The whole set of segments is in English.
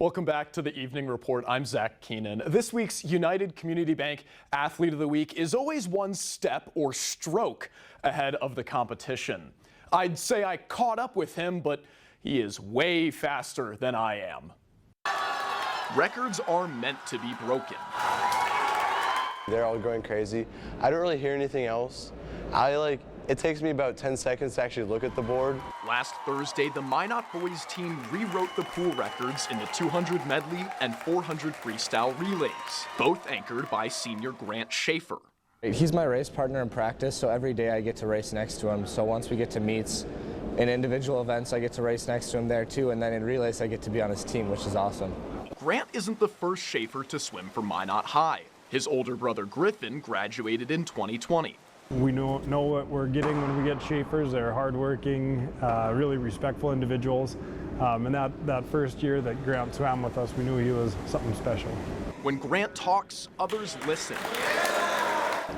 Welcome back to the Evening Report. I'm Zach Keenan. This week's United Community Bank Athlete of the Week is always one step or stroke ahead of the competition. I'd say I caught up with him, but he is way faster than I am. Records are meant to be broken. They're all going crazy. I don't really hear anything else. It takes me about 10 seconds to actually look at the board. Last Thursday, the Minot boys team rewrote the pool records in the 200 medley and 400 freestyle relays, both anchored by senior Grant Schaeffer. He's my race partner in practice, so every day I get to race next to him. So once we get to meets, in individual events, I get to race next to him there too, and then in relays, I get to be on his team, which is awesome. Grant isn't the first Schaeffer to swim for Minot High. His older brother Griffin graduated in 2020. We know what we're getting when we get Schaeffers. They're hardworking, really respectful individuals. And that first year that Grant swam with us, we knew he was something special. When Grant talks, others listen.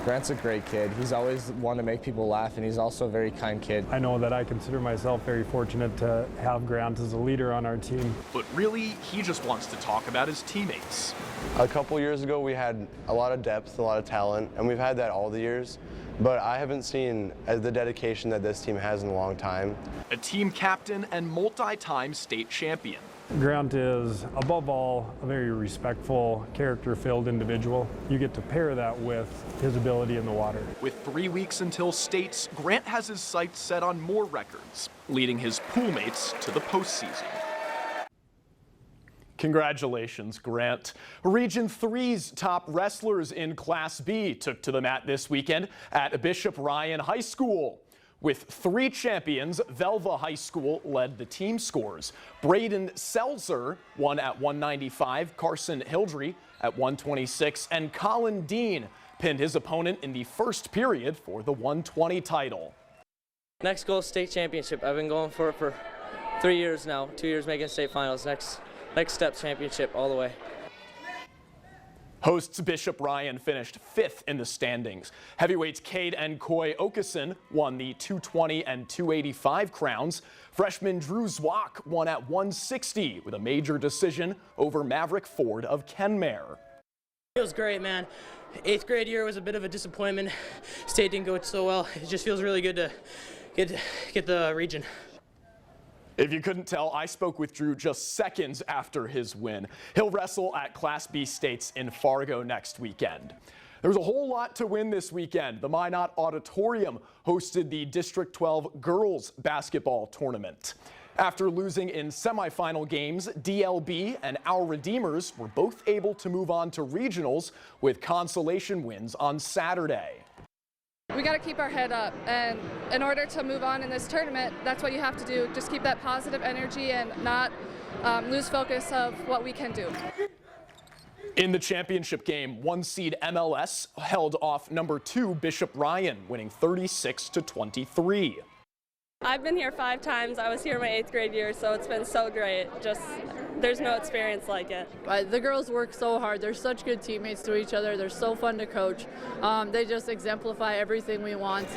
Grant's a great kid. He's always one to make people laugh, and he's also a very kind kid. I know that I consider myself very fortunate to have Grant as a leader on our team. But really, he just wants to talk about his teammates. A couple years ago, we had a lot of depth, a lot of talent, and we've had that all the years. But I haven't seen the dedication that this team has in a long time. A team captain and multi-time state champion. Grant is, above all, a very respectful, character-filled individual. You get to pair that with his ability in the water. With 3 weeks until states, Grant has his sights set on more records, leading his poolmates to the postseason. Congratulations, Grant. Region 3's top wrestlers in Class B took to the mat this weekend at Bishop Ryan High School. With 3 champions, Velva High School led the team scores. Braden Seltzer won at 195, Carson Hildry at 126, and Colin Dean pinned his opponent in the first period for the 120 title. Next goal is state championship. I've been going for it for 3 years now, 2 years making state finals. Next step, championship all the way. Hosts Bishop Ryan finished 5th in the standings. Heavyweights Cade and Coy Okeson won the 220 and 285 crowns. Freshman Drew Zwock won at 160 with a major decision over Maverick Ford of Kenmare. It was great, man. 8th grade year was a bit of a disappointment. State didn't go so well. It just feels really good to get the region. If you couldn't tell, I spoke with Drew just seconds after his win. He'll wrestle at Class B states in Fargo next weekend. There was a whole lot to win this weekend. The Minot Auditorium hosted the District 12 girls basketball tournament. After losing in semifinal games, DLB and Our Redeemers were both able to move on to regionals with consolation wins on Saturday. We got to keep our head up, and in order to move on in this tournament, that's what you have to do. Just keep that positive energy and not lose focus of what we can do. In the championship game, 1 seed MLS held off number 2 Bishop Ryan, winning 36-23. I've been here 5 times. I was here my 8th grade year, so it's been so great. There's no experience like it. The girls work so hard. They're such good teammates to each other. They're so fun to coach. They just exemplify everything we want.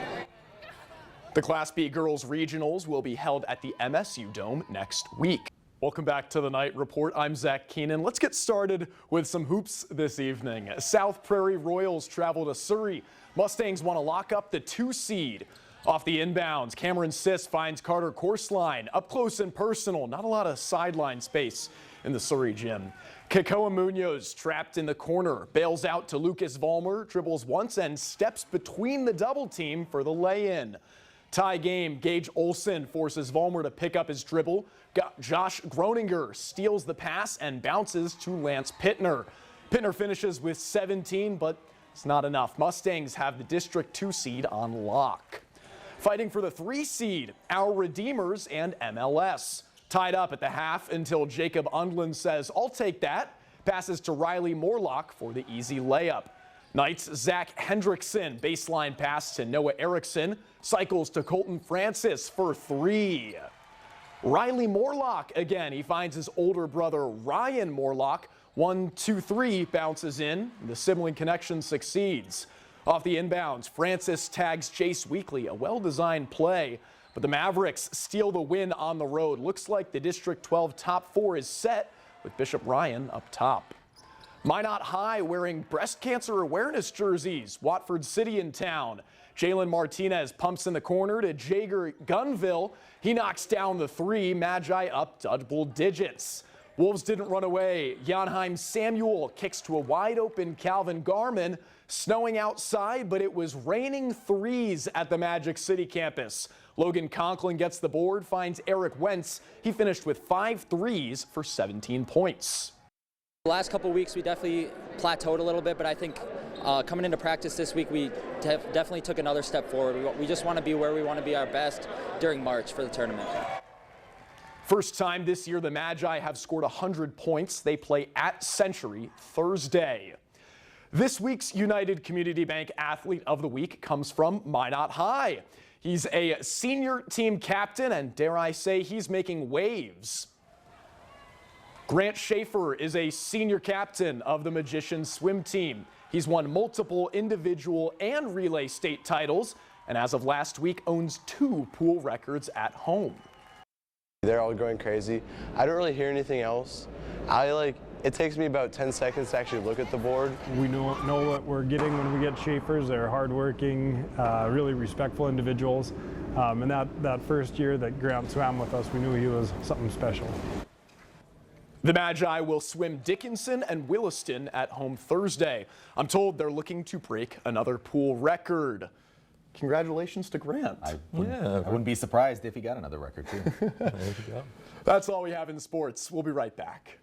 The Class B girls regionals will be held at the MSU Dome next week. Welcome back to the Night Report. I'm Zach Keenan. Let's get started with some hoops this evening. South Prairie Royals travel to Surrey. Mustangs want to lock up the 2 seed. Off the inbounds, Cameron Siss finds Carter Courseline up close and personal. Not a lot of sideline space in the Surrey gym. Kakoa Munoz trapped in the corner, bails out to Lucas Vollmer, dribbles once and steps between the double team for the lay-in. Tie game, Gage Olson forces Vollmer to pick up his dribble. Josh Groninger steals the pass and bounces to Lance Pittner. Pittner finishes with 17, but it's not enough. Mustangs have the District 2 seed on lock. Fighting for the 3 seed, Our Redeemers and MLS. Tied up at the half until Jacob Undland says, "I'll take that." Passes to Riley Morlock for the easy layup. Knights' Zach Hendrickson baseline pass to Noah Erickson. Cycles to Colton Francis for 3. Riley Morlock again. He finds his older brother Ryan Morlock. 1-2-3 bounces in. The sibling connection succeeds. Off the inbounds, Francis tags Chase Weekly, a well-designed play, but the Mavericks steal the win on the road. Looks like the District 12 top 4 is set with Bishop Ryan up top. Minot High wearing breast cancer awareness jerseys. Watford City in town. Jalen Martinez pumps in the corner to Jager Gunville. He knocks down the three. Magi up double digits. Wolves didn't run away. Janheim Samuel kicks to a wide open Calvin Garman. Snowing outside, but it was raining threes at the Magic City campus. Logan Conklin gets the board, finds Eric Wentz. He finished with 5 threes for 17 points. The last couple weeks we definitely plateaued a little bit, but I think coming into practice this week we definitely took another step forward. We just want to be where we want to be our best during March for the tournament. First time this year the Magi have scored 100 points. They play at Century Thursday. This week's United Community Bank Athlete of the Week comes from Minot High. He's a senior team captain, and dare I say, he's making waves. Grant Schaeffer is a senior captain of the Magicians swim team. He's won multiple individual and relay state titles, and as of last week owns 2 pool records at home. They're all going crazy. I don't really hear anything else. It takes me about 10 seconds to actually look at the board. We know what we're getting when we get Schaeffers. They're hardworking, really respectful individuals. And that first year that Grant swam with us, we knew he was something special. The Magi will swim Dickinson and Williston at home Thursday. I'm told they're looking to break another pool record. Congratulations to Grant. I wouldn't be surprised if he got another record, too. That's all we have in sports. We'll be right back.